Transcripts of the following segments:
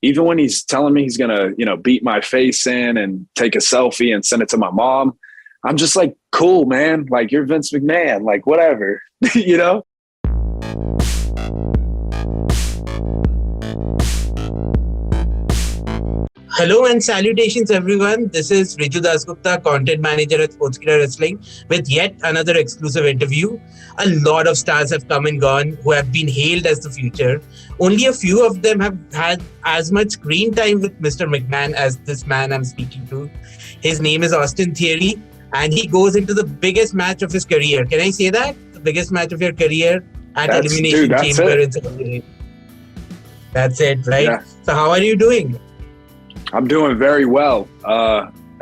even when he's telling me he's gonna, beat my face in and take a selfie and send it to my mom, I'm just like, cool, man. Like, you're Vince McMahon, like, whatever, you know? Hello and salutations, everyone. This is Riju Dasgupta, content manager at Sportskeeda Wrestling, with yet another exclusive interview. A lot of stars have come and gone who have been hailed as the future. Only a few of them have had as much screen time with Mr. McMahon as this man I'm speaking to. His name is Austin Theory, and he goes into the biggest match of his career. Can I say that? The biggest match of your career at Elimination Chamber in Saudi Arabia. That's it, right? Yeah. So how are you doing? I'm doing very well.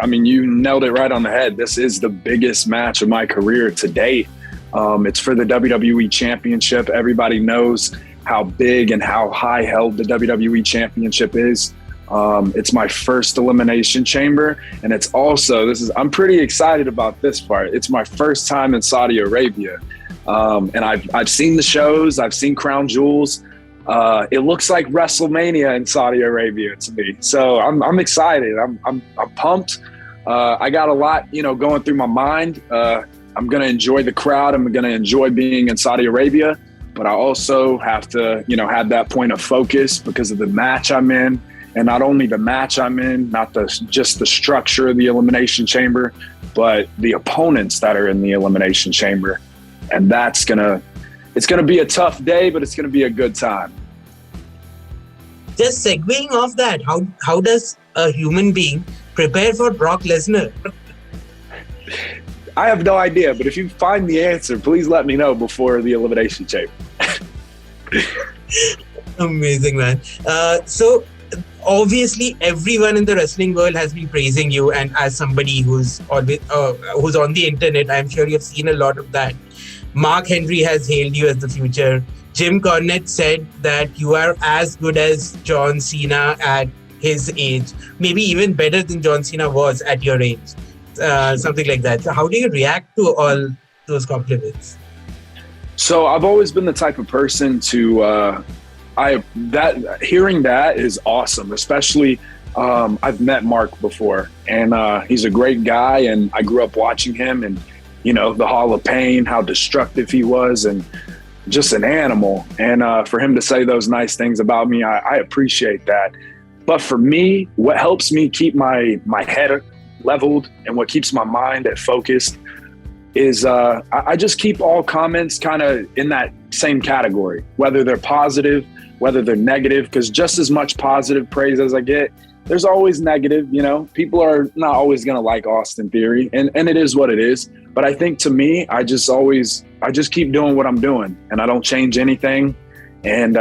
You nailed it right on the head. This is the biggest match of my career to date. It's for the WWE Championship. Everybody knows how big and how high held the WWE Championship is. It's my first Elimination Chamber, and it's also, I'm pretty excited about this part. It's my first time in Saudi Arabia. And I've seen the shows, I've seen Crown Jewels. It looks like WrestleMania in Saudi Arabia to me. So I'm excited. I'm pumped. I got a lot, going through my mind. I'm going to enjoy the crowd. I'm going to enjoy being in Saudi Arabia, but I also have to, have that point of focus because of the match I'm in. And not only the match I'm in, not just the structure of the Elimination Chamber, but the opponents that are in the Elimination Chamber. And it's going to be a tough day, but it's going to be a good time. Just segueing off that, how does a human being prepare for Brock Lesnar? I have no idea, but if you find the answer, please let me know before the Elimination Chamber. Amazing, man. So obviously everyone in the wrestling world has been praising you, and as somebody who's always who's on the internet, I'm sure you've seen a lot of that. Mark Henry has hailed you as the future. Jim Cornette said that you are as good as John Cena at his age, maybe even better than John Cena was at your age, something like that. So how do you react to all those compliments? So I've always been the type of person to, hearing that is awesome, especially I've met Mark before, and he's a great guy, and I grew up watching him, and the Hall of Pain, how destructive he was, and just an animal. And for him to say those nice things about me, I appreciate that. But for me, what helps me keep my head leveled and what keeps my mind at focused is I just keep all comments kind of in that same category, whether they're positive, whether they're negative, because just as much positive praise as I get, there's always negative. People are not always going to like Austin Theory, and it is what it is. But I think to me, I just keep doing what I'm doing, and I don't change anything. And,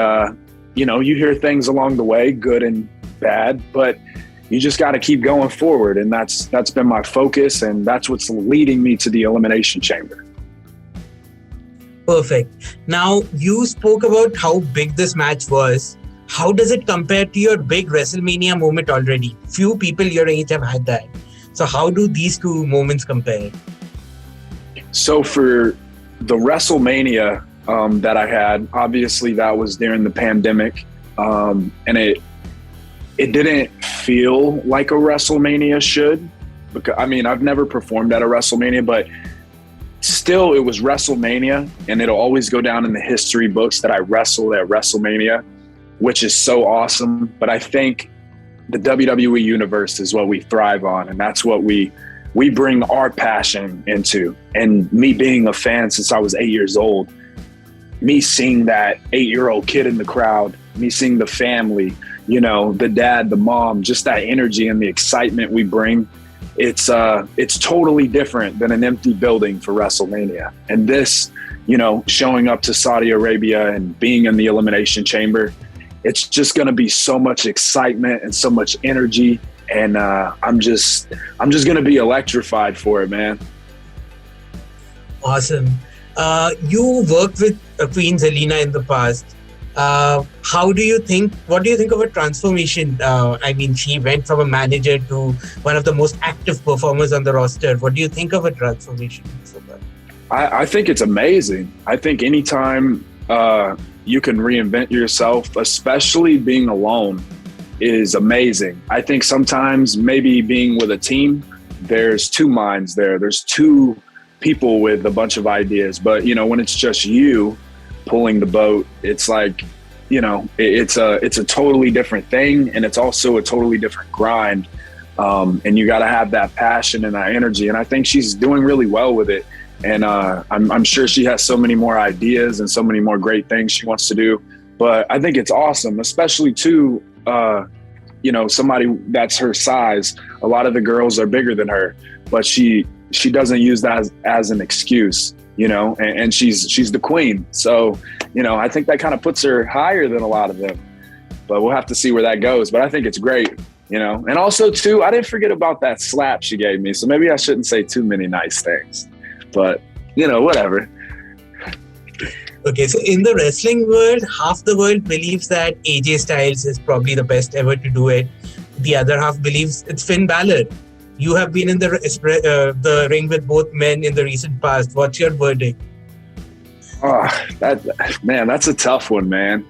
you hear things along the way, good and bad, but you just got to keep going forward. And that's been my focus, and that's what's leading me to the Elimination Chamber. Perfect. Now, you spoke about how big this match was. How does it compare to your big WrestleMania moment already? Few people your age have had that. So how do these two moments compare? So for the WrestleMania that I had, obviously that was during the pandemic, and it didn't feel like a WrestleMania should. Because I've never performed at a WrestleMania, but still it was WrestleMania, and it'll always go down in the history books that I wrestled at WrestleMania, which is so awesome. But I think the WWE universe is what we thrive on, and that's what we bring our passion into. And me being a fan since I was 8 years old, me seeing that 8-year-old kid in the crowd, me seeing the family, the dad, the mom, just that energy and the excitement we bring, it's totally different than an empty building for WrestleMania. And this, showing up to Saudi Arabia and being in the Elimination Chamber, it's just going to be so much excitement and so much energy. And I'm just going to be electrified for it, man. Awesome. You worked with Queen Zelina in the past. What do you think of her transformation? She went from a manager to one of the most active performers on the roster. What do you think of her transformation so far? I think it's amazing. I think anytime you can reinvent yourself, especially being alone, is amazing. I think sometimes maybe being with a team, there's two minds there. There's two people with a bunch of ideas, but when it's just you pulling the boat, it's like, it's a totally different thing, and it's also a totally different grind. And you got to have that passion and that energy. And I think she's doing really well with it. And I'm sure she has so many more ideas and so many more great things she wants to do. But I think it's awesome, especially too, somebody that's her size. A lot of the girls are bigger than her, but she doesn't use that as an excuse, and she's the queen. So, I think that kind of puts her higher than a lot of them. But we'll have to see where that goes. But I think it's great. And also too, I didn't forget about that slap she gave me. So maybe I shouldn't say too many nice things, but whatever. Okay, so in the wrestling world, half the world believes that AJ Styles is probably the best ever to do it. The other half believes it's Finn Balor. You have been in the ring with both men in the recent past. What's your verdict? Oh, that's a tough one, man.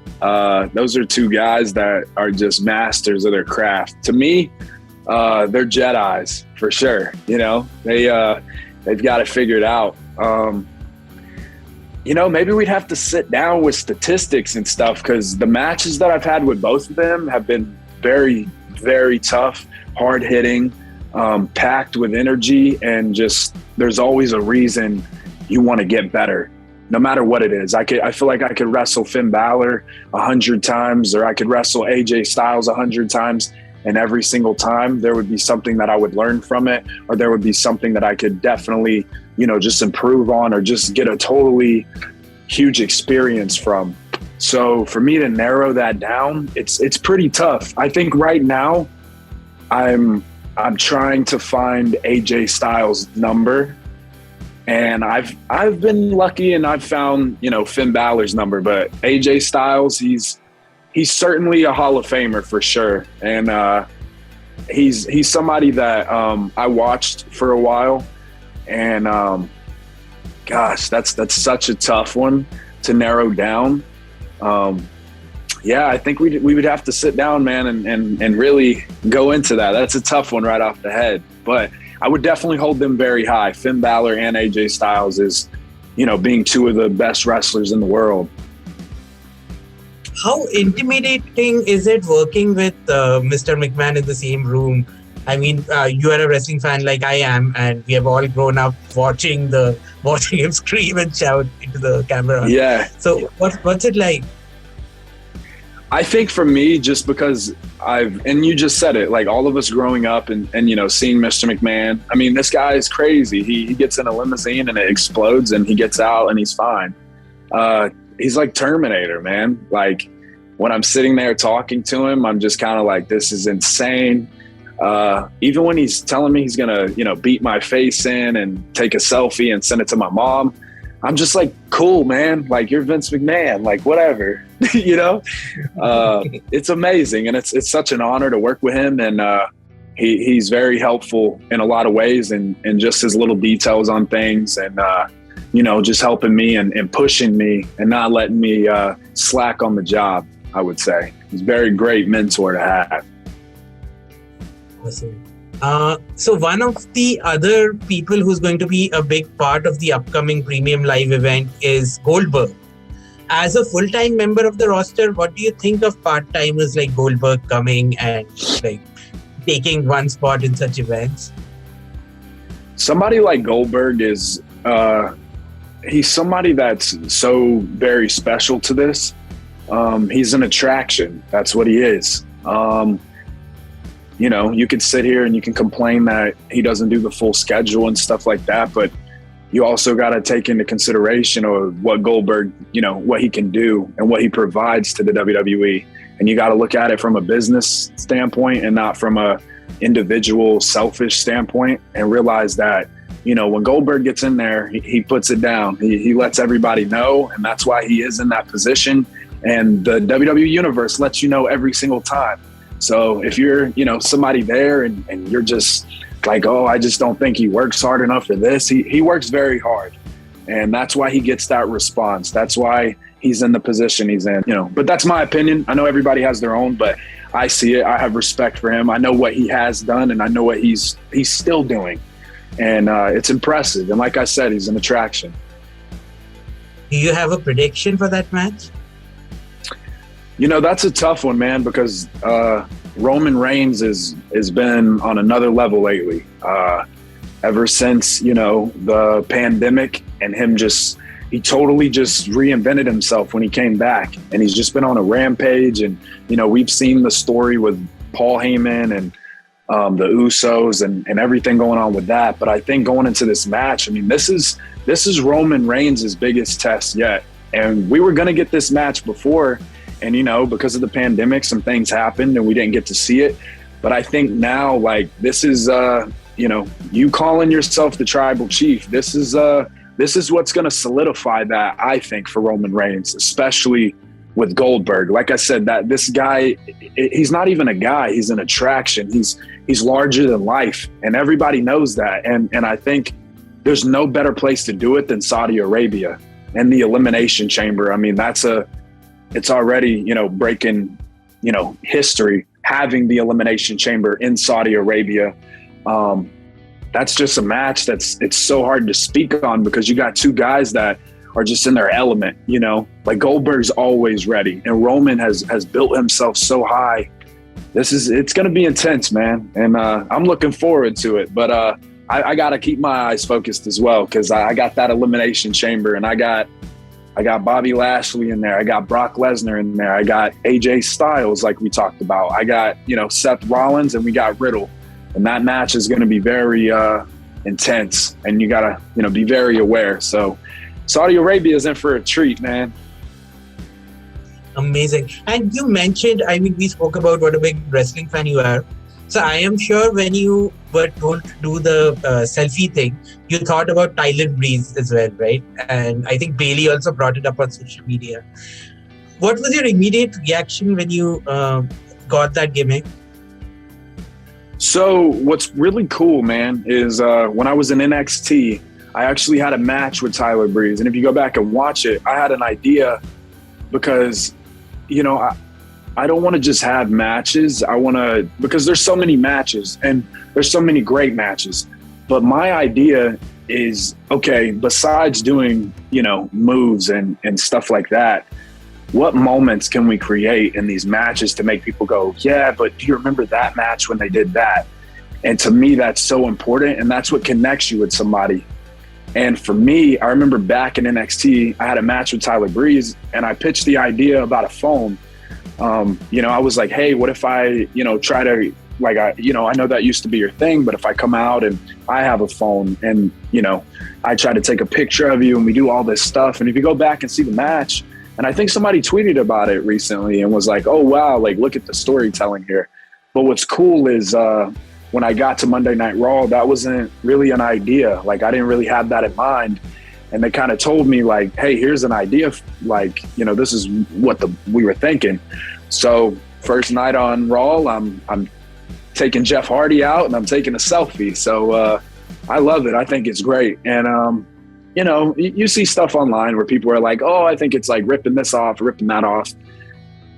Those are two guys that are just masters of their craft. To me, they're Jedis for sure. They've got it figured out. Maybe we'd have to sit down with statistics and stuff, because the matches that I've had with both of them have been very, very tough, hard hitting, packed with energy, and just there's always a reason you want to get better. No matter what it is, I feel like I could wrestle Finn Balor 100 times, or I could wrestle AJ Styles 100 times, and every single time there would be something that I would learn from it, or there would be something that I could definitely, just improve on, or just get a totally huge experience from. So for me to narrow that down, it's pretty tough. I think right now I'm trying to find AJ Styles' number. And I've been lucky, and I've found, Finn Balor's number, but AJ Styles, he's certainly a Hall of Famer for sure. And he's somebody that I watched for a while, and gosh, that's such a tough one to narrow down. I think we would have to sit down, man, and really go into that. That's a tough one right off the head, but I would definitely hold them very high. Finn Balor and AJ Styles is, being two of the best wrestlers in the world. How intimidating is it working with Mr. McMahon in the same room? I mean, you are a wrestling fan like I am, and we have all grown up watching him scream and shout into the camera. Yeah. So what's it like? I think for me, just because and you just said it, like all of us growing up and seeing Mr. McMahon, I mean, this guy is crazy. He gets in a limousine and it explodes, and he gets out and he's fine. He's like Terminator, man. Like when I'm sitting there talking to him, I'm just kind of like, this is insane. Even when he's telling me he's going to, beat my face in and take a selfie and send it to my mom, I'm just like, cool, man. Like, you're Vince McMahon, like whatever, it's amazing. And it's such an honor to work with him. And he's very helpful in a lot of ways, and just his little details on things, and, just helping me and pushing me and not letting me slack on the job, I would say. He's a very great mentor to have. Awesome. So one of the other people who's going to be a big part of the upcoming Premium Live event is Goldberg. As a full-time member of the roster, what do you think of part-timers like Goldberg coming and like taking one spot in such events? Somebody like Goldberg is, he's somebody that's so very special to this. He's an attraction. That's what he is. You could sit here and you can complain that he doesn't do the full schedule and stuff like that, but you also got to take into consideration of what Goldberg, what he can do and what he provides to the WWE. And you got to look at it from a business standpoint and not from a individual selfish standpoint, and realize that, when Goldberg gets in there, he puts it down. He lets everybody know, and that's why he is in that position. And the WWE universe lets you know every single time. So if you're, somebody there and you're just like, oh, I just don't think he works hard enough for this. He works very hard. And that's why he gets that response. That's why he's in the position he's in, but that's my opinion. I know everybody has their own, but I see it. I have respect for him. I know what he has done, and I know what he's still doing. And it's impressive. And like I said, he's an attraction. Do you have a prediction for that match? You know, that's a tough one, man, because Roman Reigns has been on another level lately. Ever since, you know, the pandemic and him he totally just reinvented himself when he came back. And he's just been on a rampage. And, you know, we've seen the story with Paul Heyman and the Usos and everything going on with that. But I think going into this match, I mean, this is Roman Reigns' biggest test yet. And we were going to get this match before. And, you know, because of the pandemic, some things happened and we didn't get to see it. But I think now, like, this is, you know, you calling yourself the tribal chief. This is what's going to solidify that, I think, for Roman Reigns, especially with Goldberg. Like I said, that this guy, he's not even a guy. He's an attraction. He's larger than life. And everybody knows that. And I think there's no better place to do it than Saudi Arabia and the Elimination Chamber. I mean, it's already, you know, breaking, you know, history, having the Elimination Chamber in Saudi Arabia. That's just a match it's so hard to speak on because you got two guys that are just in their element, you know, like Goldberg's always ready and Roman has built himself so high. It's going to be intense, man. And I'm looking forward to it, but I got to keep my eyes focused as well. Cause I got that Elimination Chamber and I got Bobby Lashley in there. I got Brock Lesnar in there. I got AJ Styles, like we talked about. I got, you know, Seth Rollins and we got Riddle. And that match is going to be very intense, and you got to, you know, be very aware. So Saudi Arabia is in for a treat, man. Amazing. And you mentioned, I mean, we spoke about what a big wrestling fan you are. So I am sure when you were told to do the selfie thing, you thought about Tyler Breeze as well, right? And I think Bailey also brought it up on social media. What was your immediate reaction when you got that gimmick? So what's really cool, man, is when I was in NXT, I actually had a match with Tyler Breeze. And if you go back and watch it, I had an idea because, you know, I don't want to just have matches. I want to, because there's so many matches and there's so many great matches. But my idea is, okay, besides doing, you know, moves and stuff like that, what moments can we create in these matches to make people go, yeah, but do you remember that match when they did that? And to me, that's so important. And that's what connects you with somebody. And for me, I remember back in NXT, I had a match with Tyler Breeze and I pitched the idea about a phone. You know, I was like, hey, what if I, you know, try to, like, I know that used to be your thing, but if I come out and I have a phone and, you know, I try to take a picture of you and we do all this stuff. And if you go back and see the match, and I think somebody tweeted about it recently and was like, oh, wow, like, look at the storytelling here. But what's cool is when I got to Monday Night Raw, that wasn't really an idea. Like, I didn't really have that in mind. And they kind of told me, like, hey, here's an idea. Like, you know, this is what we were thinking. So first night on Raw, I'm taking Jeff Hardy out and I'm taking a selfie. So I love it. I think it's great. And, you know, you see stuff online where people are like, oh, I think it's like ripping this off, ripping that off.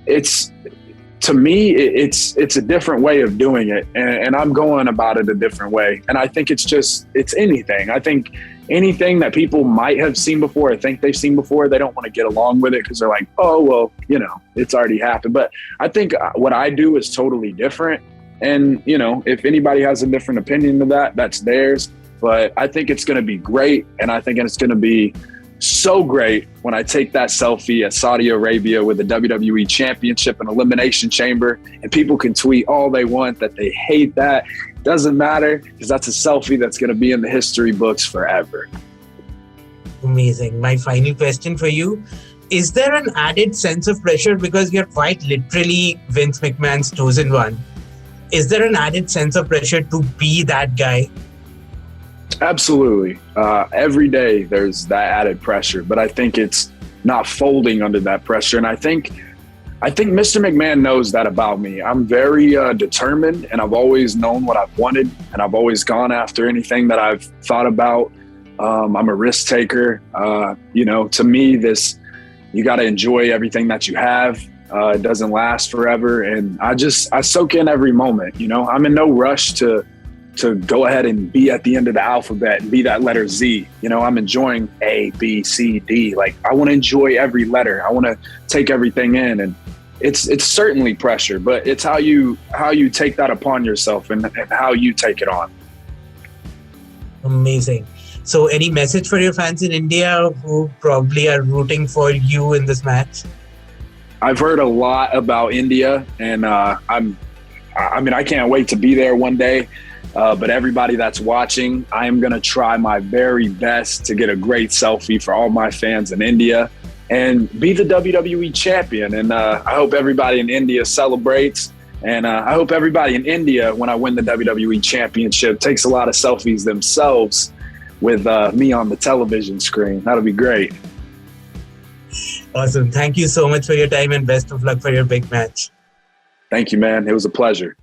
To me, it's a different way of doing it. And I'm going about it a different way. And I think it's anything. I think anything that people might have seen before or think they've seen before, they don't want to get along with it because they're like, oh, well, you know, it's already happened. But I think what I do is totally different. And, you know, if anybody has a different opinion of that, that's theirs. But I think it's going to be great. And I think it's going to be so great when I take that selfie at Saudi Arabia with the WWE Championship and Elimination Chamber. And people can tweet all they want that they hate that. Doesn't matter, because that's a selfie that's going to be in the history books forever. Amazing. My final question for you. Is there an added sense of pressure because you're quite literally Vince McMahon's chosen one? Is there an added sense of pressure to be that guy? Absolutely. Every day there's that added pressure, but I think it's not folding under that pressure. And I think Mr. McMahon knows that about me. I'm very determined, and I've always known what I've wanted, and I've always gone after anything that I've thought about. I'm a risk taker. You know, to me, you got to enjoy everything that you have. It doesn't last forever. And I soak in every moment, you know. I'm in no rush to go ahead and be at the end of the alphabet and be that letter Z. You know, I'm enjoying A, B, C, D. Like, I want to enjoy every letter. I want to take everything in. And it's certainly pressure, but it's how you take that upon yourself and how you take it on. Amazing. So any message for your fans in India who probably are rooting for you in this match? I've heard a lot about India, and I can't wait to be there one day. But everybody that's watching, I am going to try my very best to get a great selfie for all my fans in India and be the WWE champion. And I hope everybody in India celebrates. And I hope everybody in India, when I win the WWE Championship, takes a lot of selfies themselves with me on the television screen. That'll be great. Awesome. Thank you so much for your time and best of luck for your big match. Thank you, man. It was a pleasure.